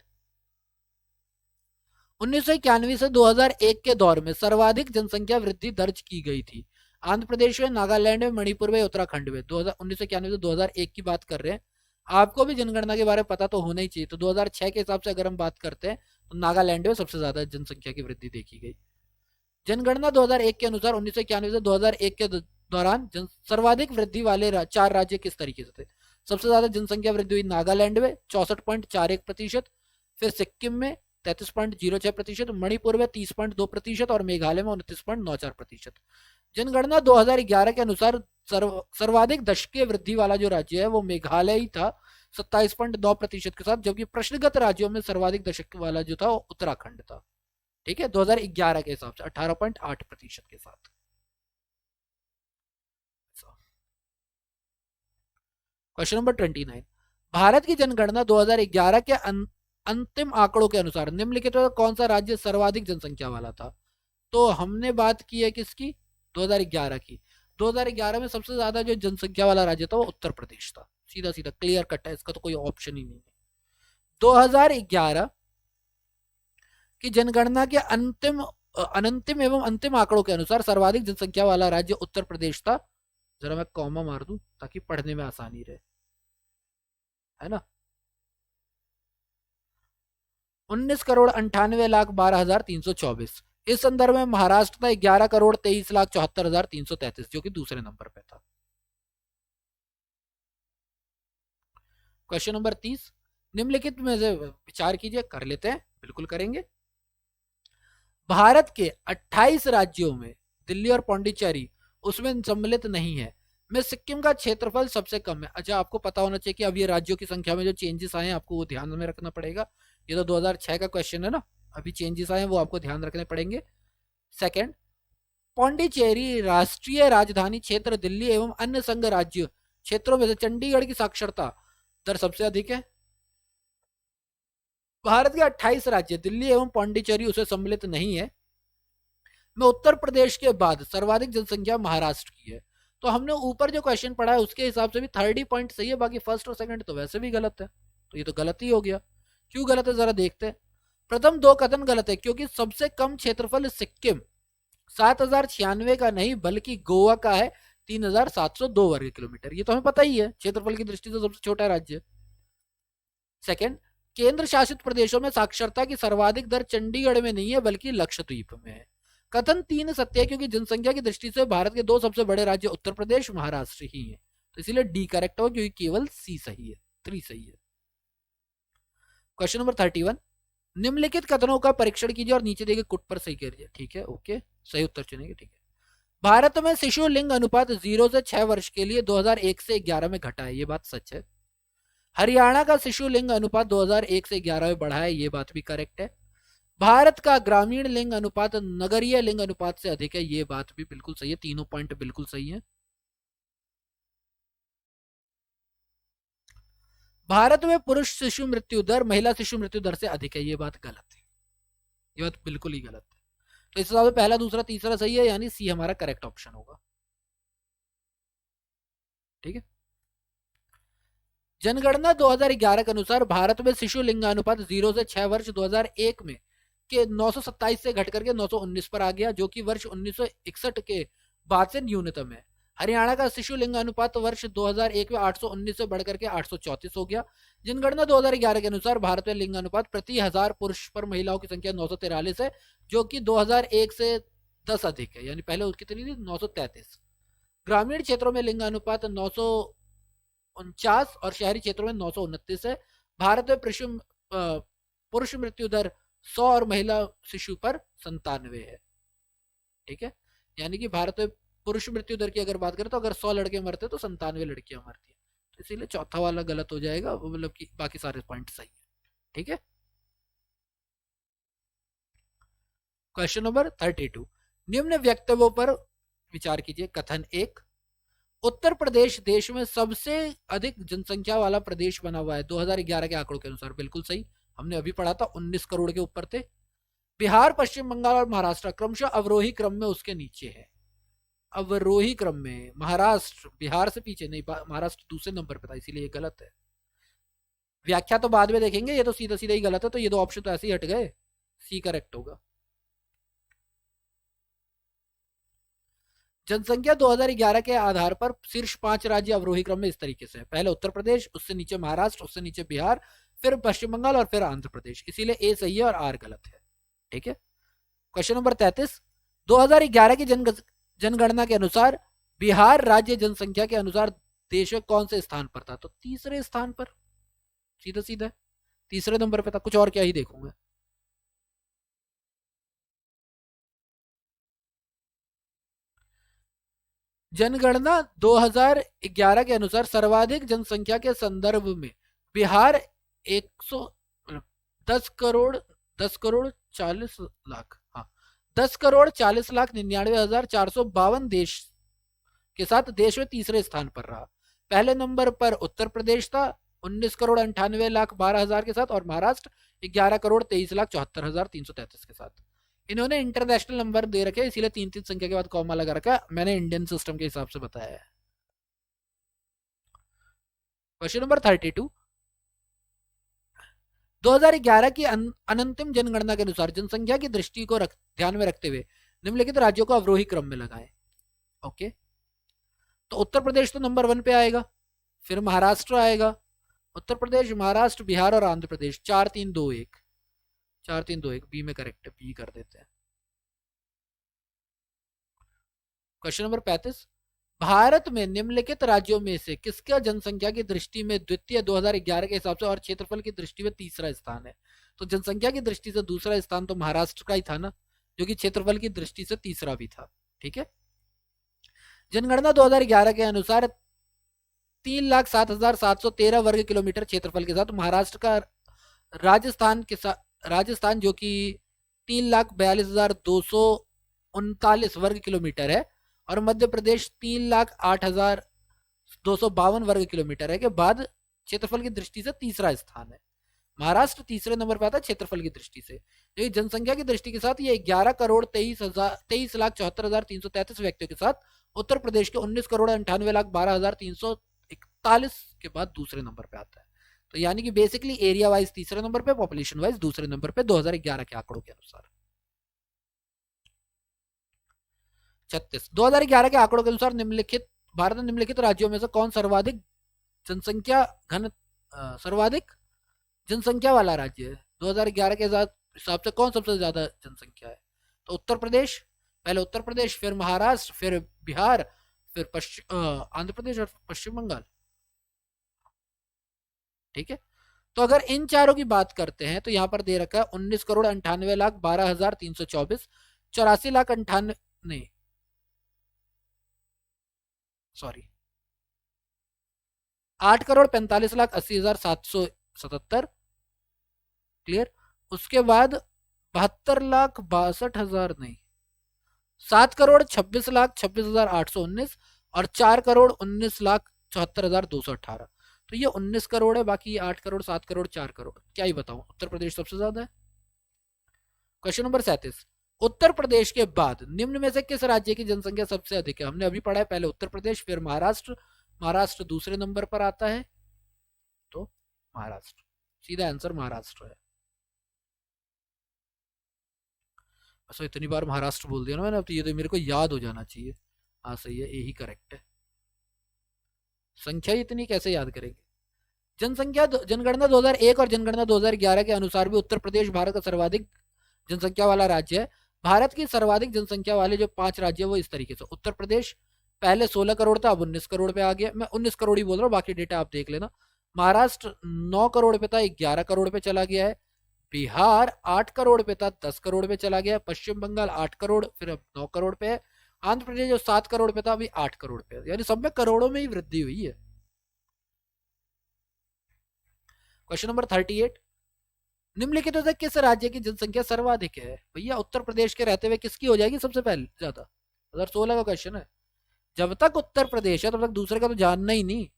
Speaker 1: 1991 से 2001 के दौर में सर्वाधिक जनसंख्या वृद्धि दर्ज की गई थी। आंध्र प्रदेश में, नागालैंड में, मणिपुर में, उत्तराखंड में। 1991 से 2001 की बात कर रहे हैं। आपको भी जनगणना के बारे में पता तो होना ही चाहिए। तो 2006 के हिसाब से अगर हम बात करते हैं तो नागालैंड में सबसे ज्यादा जनसंख्या की वृद्धि देखी गई। जनगणना 2001 के अनुसार 1991 से 2001 के दौरान सर्वाधिक वृद्धि वाले 4 राज्य किस तरीके से थे? सबसे ज्यादा जनसंख्या वृद्धि हुई नागालैंड में 64.41%, फिर सिक्किम में 33.06%, मणिपुर में 30.2% और मेघालय में 29.94%। जनगणना 2011 के अनुसार सर्वाधिक दशकीय वृद्धि वाला जो राज्य है वो मेघालय ही था 27.9% के साथ, जबकि प्रश्नगत राज्यों में सर्वाधिक दशक वाला जो था वो उत्तराखंड था। ठीक है, 2011 के हिसाब से 18.8% के साथ। क्वेश्चन नंबर 29, भारत की जनगणना 2011 के अंतिम आंकड़ों के अनुसार निम्नलिखित में कौन सा राज्य सर्वाधिक जनसंख्या वाला था? तो हमने बात की है किसकी? 2011 की। 2011 में सबसे ज्यादा जो जनसंख्या वाला राज्य था वो उत्तर प्रदेश था। सीधा सीधा क्लियर कट है, इसका तो कोई ऑप्शन ही नहीं है। 2011 की जनगणना के अनंतिम एवं अंतिम आंकड़ों के अनुसार सर्वाधिक जनसंख्या वाला राज्य उत्तर प्रदेश था। जरा मैं कॉमा मार दूं ताकि पढ़ने में आसानी रहे, है ना। 19,98,12,324। इस संदर्भ में महाराष्ट्र था 11,23,74,333, जो कि दूसरे नंबर पे था। क्वेश्चन नंबर 30, निम्नलिखित में से विचार कीजिए। कर लेते हैं, बिल्कुल करेंगे। भारत के 28 राज्यों में दिल्ली और पौंडीचेरी उसमें सम्मिलित नहीं है, में सिक्किम का क्षेत्रफल सबसे कम है। अच्छा, आपको पता होना चाहिए कि अब ये राज्यों की संख्या में जो चेंजेस आए हैं आपको वो ध्यान में रखना पड़ेगा। ये तो 2006 का क्वेश्चन है ना, अभी चेंजेस आए हैं वो आपको ध्यान रखने पड़ेंगे। सेकंड, पौंडीचेरी राष्ट्रीय राजधानी क्षेत्र दिल्ली एवं अन्य संघ राज्य क्षेत्रों में से चंडीगढ़ की साक्षरता दर सबसे अधिक है। भारत के 28 राज्य, दिल्ली एवं पौंडीचेरी उसे सम्मिलित नहीं है, में उत्तर प्रदेश के बाद सर्वाधिक जनसंख्या महाराष्ट्र की है। तो हमने ऊपर जो क्वेश्चन पढ़ा है उसके हिसाब से भी थर्ड ही पॉइंट सही है, बाकी फर्स्ट और सेकंड तो वैसे भी गलत है। तो ये तो गलत ही हो गया। क्यों गलत है जरा देखते हैं। प्रथम दो कथन गलत है, क्योंकि सबसे कम क्षेत्रफल सिक्किम 7,096 का नहीं बल्कि गोवा का है 3,702 वर्ग किलोमीटर। ये तो हमें पता ही है, क्षेत्रफल की दृष्टि से सबसे छोटा राज्य। सेकंड, केंद्र शासित प्रदेशों में साक्षरता की सर्वाधिक दर चंडीगढ़ में नहीं है बल्कि लक्षद्वीप में है। कथन 3 सत्य है, क्योंकि जनसंख्या की दृष्टि से भारत के दो सबसे बड़े राज्य उत्तर प्रदेश महाराष्ट्र ही है। तो इसीलिए डी करेक्ट हो, क्योंकि केवल सी सही है, 3 सही है। क्वेश्चन नंबर 31, निम्नलिखित कथनों का परीक्षण कीजिए और नीचे देखे कुट पर सही करिए। ठीक है, ओके, सही उत्तर चुनेंगे। ठीक है, भारत में शिशु लिंग अनुपात 0 से 6 वर्ष के लिए 2001 से 11 में घटा है, ये बात सच है। हरियाणा का शिशु लिंग अनुपात 2001 से 11 में बढ़ा है, ये बात भी करेक्ट है। भारत का ग्रामीण लिंग अनुपात नगरीय लिंग अनुपात से अधिक है, ये बात भी बिल्कुल सही है। तीनों पॉइंट बिल्कुल सही है। भारत में पुरुष शिशु मृत्यु दर महिला शिशु मृत्यु दर से अधिक है, ये बात गलत है। ये बात बिल्कुल ही गलत है। तो इस हिसाब से पहला दूसरा तीसरा सही है, यानी सी हमारा करेक्ट ऑप्शन होगा। ठीक है, जनगणना 2011 के अनुसार भारत में शिशु लिंगानुपात 0 से 6 वर्ष 2001 में के 927 से घट करके 919 पर आ गया, जो कि वर्ष 1961 के बाद से न्यूनतम है। हरियाणा का शिशु लिंगानुपात वर्ष 2001 में 819 से बढ़कर के 834 हो गया। जनगणना 2011 के अनुसार भारत में लिंगानुपात प्रति हजार पुरुष पर महिलाओं की संख्या 943 है, जो कि 2001 से 10 अधिक है, यानी पहले उसकी कितनी थी 933। ग्रामीण क्षेत्रों में लिंगानुपात 949 और शहरी क्षेत्रों में 929 है। भारत में पुरुष मृत्यु दर 100 और महिला शिशु पर 97 है। ठीक है, यानी कि भारत में पुरुष मृत्यु दर की अगर बात करें तो अगर 100 लड़के मरते तो 97 लड़कियां मरती है। तो इसीलिए चौथा वाला गलत हो जाएगा, मतलब कि बाकी सारे पॉइंट सही है। ठीक है, क्वेश्चन नंबर 32, निम्न वक्तव्यों पर विचार कीजिए। कथन 1, उत्तर प्रदेश देश में सबसे अधिक जनसंख्या वाला प्रदेश बना हुआ है 2011 के आंकड़ों के अनुसार, बिल्कुल सही। हमने अभी पढ़ा था 19 करोड़ के ऊपर थे। बिहार, पश्चिम बंगाल और महाराष्ट्र क्रमशः अवरोही क्रम में उसके नीचे है। अवरोही क्रम में महाराष्ट्र बिहार से पीछे नहीं, महाराष्ट्र दूसरे नंबर पे था, इसीलिए ये गलत है। व्याख्या तो बाद में देखेंगे, ये तो सीधा सीधा ही गलत है, तो ये दो ऑप्शन तो ऐसे ही हट गए। सी करेक्ट होगा। जनसंख्या 2011 के आधार पर शीर्ष 5 राज्य अवरोही क्रम में इस तरीके से है। पहले उत्तर प्रदेश, उससे नीचे महाराष्ट्र, उससे नीचे बिहार, फिर पश्चिम बंगाल और फिर आंध्र प्रदेश। इसीलिए ए सही है और आर गलत है। ठीक है, क्वेश्चन नंबर 33, 2011 की जनगणना के अनुसार बिहार राज्य जनसंख्या के अनुसार देश में कौन से स्थान पर था? तो तीसरे स्थान पर, सीधा सीधा तीसरे नंबर पे था, कुछ और क्या ही देखूंगा। जनगणना 2011 के अनुसार सर्वाधिक जनसंख्या के संदर्भ में बिहार 10 करोड़ हाँ 10,40,99,452 देश के साथ देश में तीसरे स्थान पर रहा। पहले नंबर पर उत्तर प्रदेश था 19,98,12,000 के साथ, और महाराष्ट्र 11,23,74,333 के साथ। इन्होंने इंटरनेशनल नंबर दे रखे, इसीलिए 3-3 संख्या के बाद कॉमा लगा रखा, मैंने इंडियन सिस्टम के हिसाब से बताया है। क्वेश्चन नंबर 32, 2011 की अनंतिम जनगणना के अनुसार जनसंख्या की दृष्टि को ध्यान में रखते हुए निम्नलिखित राज्यों को अवरोही क्रम में लगाएं। ओके, तो उत्तर प्रदेश तो नंबर 1 पे आएगा, फिर महाराष्ट्र आएगा, उत्तर प्रदेश, महाराष्ट्र, बिहार और आंध्र प्रदेश। 4-3-2-1, 4-3-2-1 बी में करेक्ट है, बी कर देते हैं। क्वेश्चन नंबर 35, भारत में निम्नलिखित राज्यों में से किसका जनसंख्या की दृष्टि में द्वितीय 2011 के हिसाब से और क्षेत्रफल की दृष्टि में तीसरा स्थान है? तो जनसंख्या की दृष्टि से दूसरा स्थान तो महाराष्ट्र का ही था ना, जो कि क्षेत्रफल की दृष्टि से तीसरा भी था। ठीक है, जनगणना 2011 के अनुसार 3,07,713 वर्ग किलोमीटर क्षेत्रफल के साथ महाराष्ट्र का राजस्थान जो कि 3,42,239 वर्ग किलोमीटर है, और मध्य प्रदेश 3,08,252 वर्ग किलोमीटर है के बाद क्षेत्रफल की दृष्टि से तीसरा स्थान है। महाराष्ट्र तीसरे नंबर पर आता है क्षेत्रफल की दृष्टि से। जो जनसंख्या की दृष्टि के साथ ये 11,23,74,333 व्यक्तियों के साथ उत्तर प्रदेश के 19,98,12,341 के बाद दूसरे नंबर पे आता है। तो यानी कि बेसिकली एरिया वाइज तीसरे नंबर पे, पॉपुलेशन वाइज दूसरे नंबर पे 2011 के आंकड़ों के अनुसार। 36, 2011 के आंकड़ों के अनुसार भारत में निम्नलिखित राज्यों में से कौन सर्वाधिक जनसंख्या वाला राज्य है? 2011 के हिसाब से कौन सबसे ज्यादा जनसंख्या है? तो उत्तर प्रदेश, पहले उत्तर प्रदेश, फिर महाराष्ट्र, फिर बिहार, फिर आंध्र प्रदेश और पश्चिम बंगाल। ठीक है, तो अगर इन चारों की बात करते हैं तो यहां पर दे रखा है 19,98,12,324, 84,98,000 नहीं सॉरी 8,45,80,777 क्लियर। उसके बाद 72,62,000 नहीं 7,26,26,819 और 4,19,74,218। तो ये 19 करोड़ है, बाकी 8 करोड़, 7 करोड़, 4 करोड़। क्या ही बताऊं, उत्तर प्रदेश सबसे ज्यादा है। क्वेश्चन नंबर 37, उत्तर प्रदेश के बाद निम्न में से किस राज्य की जनसंख्या सबसे अधिक है? हमने अभी पढ़ा है, पहले उत्तर प्रदेश, फिर महाराष्ट्र, महाराष्ट्र दूसरे नंबर पर आता है, तो महाराष्ट्र, सीधा आंसर महाराष्ट्र है। अच्छा, इतनी बार महाराष्ट्र बोल दिया ना मैंने, अब तो ये तो मेरे को याद हो जाना चाहिए। हाँ सही है, यही करेक्ट है। संख्या इतनी कैसे याद करेंगे? जनगणना 2001 और जनगणना 2011 के अनुसार भी उत्तर प्रदेश भारत का सर्वाधिक जनसंख्या वाला राज्य है। भारत की सर्वाधिक जनसंख्या वाले जो 5 राज्य वो इस तरीके से, उत्तर प्रदेश पहले 16 करोड़ था, अब 19 करोड़ पे आ गया, मैं 19 करोड़ ही बोल रहा हूँ, बाकी डेटा आप देख लेना। महाराष्ट्र 9 करोड़ पे था, 11 करोड़ पे चला गया है। बिहार 8 करोड़ पे था, 10 करोड़ पे चला गया। पश्चिम बंगाल 8 करोड़, फिर अब 9 करोड़ पे है। आंध्र प्रदेश जो 7 करोड़ पे था, अभी 8 करोड़ पे है, यानी सब में करोड़ों में ही वृद्धि हुई है। क्वेश्चन नंबर 38, निम्नलिखित में से किस राज्य की जनसंख्या सर्वाधिक है? भैया उत्तर प्रदेश के रहते हुए किसकी हो जाएगी सबसे पहले ज्यादा? 2016 का क्वेश्चन है। जब तक उत्तर प्रदेश है तब तक दूसरे का तो जानना ही नहीं।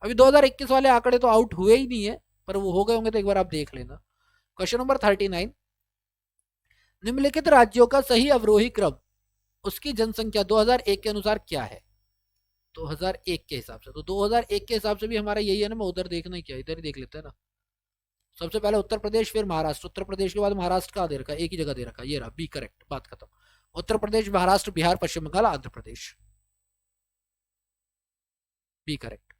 Speaker 1: अभी 2021 वाले आंकड़े तो आउट हुए ही नहीं है, पर वो हो गए होंगे तो एक बार आप देख लेना। क्वेश्चन नंबर 39, निम्नलिखित राज्यों का सही अवरोही क्रम उसकी जनसंख्या 2001 के अनुसार क्या है? 2001 के हिसाब से, तो 2001 के हिसाब से भी हमारा यही है ना, मैं उधर देखना ही क्या, इधर ही देख लेते हैं ना। सबसे पहले उत्तर प्रदेश, फिर महाराष्ट्र, उत्तर प्रदेश के बाद महाराष्ट्र का दे रखा, एक ही जगह दे रखा, ये रहा बी करेक्ट, बात खत्म। उत्तर प्रदेश, महाराष्ट्र, बिहार, पश्चिम Bengal, Andhra Pradesh, B correct.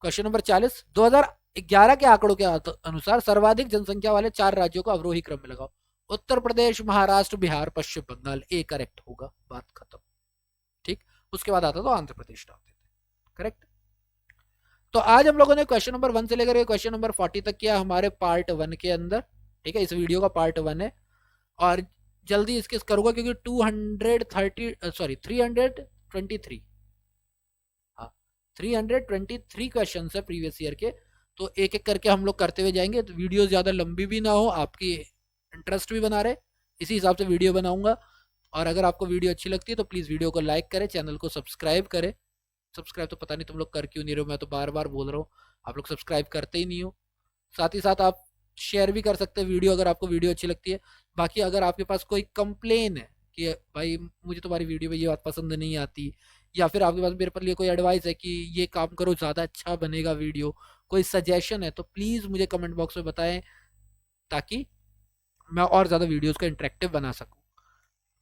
Speaker 1: Question number 40, 2011 के आंकड़ों के अनुसार सर्वाधिक जनसंख्या वाले 4 राज्यों को अवरोही क्रम में लगाओ। उत्तर प्रदेश, महाराष्ट्र, बिहार, पश्चिम बंगाल, ए करेक्ट होगा, बात खत्म। ठीक, उसके बाद आता तो आंध्र प्रदेश डाल देते, करेक्ट। तो आज हम लोगों ने क्वेश्चन नंबर 1 से लेकर क्वेश्चन नंबर 40 तक किया हमारे पार्ट 1 के अंदर। ठीक है, इस वीडियो का पार्ट 1 है, और जल्दी इसके करूंगा क्योंकि 323 हाँ 323 क्वेश्चन है प्रीवियस ईयर के, तो एक एक करके हम लोग करते हुए जाएंगे। तो वीडियो ज्यादा लंबी भी ना हो, आपकी इंटरेस्ट भी बना रहे, इसी हिसाब से वीडियो बनाऊंगा। और अगर आपको वीडियो अच्छी लगती है तो प्लीज़ वीडियो को लाइक करें, चैनल को सब्सक्राइब करें। सब्सक्राइब तो पता नहीं तुम लोग कर क्यों नहीं रहे हो, मैं तो बार बार बोल रहा हूँ, आप लोग सब्सक्राइब करते ही नहीं हो। साथ ही साथ आप शेयर भी कर सकते हैं वीडियो, अगर आपको वीडियो अच्छी लगती है। बाकी अगर आपके पास कोई कंप्लेन है कि भाई मुझे तुम्हारी वीडियो में ये बात पसंद नहीं आती, या फिर आपके पास मेरे पर लिए कोई एडवाइस है कि ये काम करो ज़्यादा अच्छा बनेगा वीडियो, कोई सजेशन है, तो प्लीज़ मुझे कमेंट बॉक्स में बताएं, ताकि मैं और ज़्यादा वीडियोज़ को इंटरेक्टिव बना सकूँ।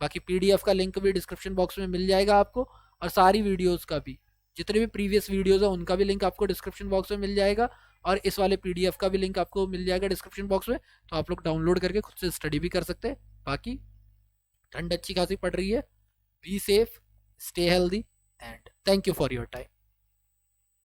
Speaker 1: बाकी पीडीएफ का लिंक भी डिस्क्रिप्शन बॉक्स में मिल जाएगा आपको, और सारी वीडियोज़ का भी, जितने भी प्रीवियस वीडियोज़ है उनका भी लिंक आपको डिस्क्रिप्शन बॉक्स में मिल जाएगा, और इस वाले पीडीएफ का भी लिंक आपको मिल जाएगा डिस्क्रिप्शन बॉक्स में। तो आप लोग डाउनलोड करके खुद से स्टडी भी कर सकते हैं। बाकी ठंड अच्छी खासी पड़ रही है, be safe, stay healthy, and thank you for your time.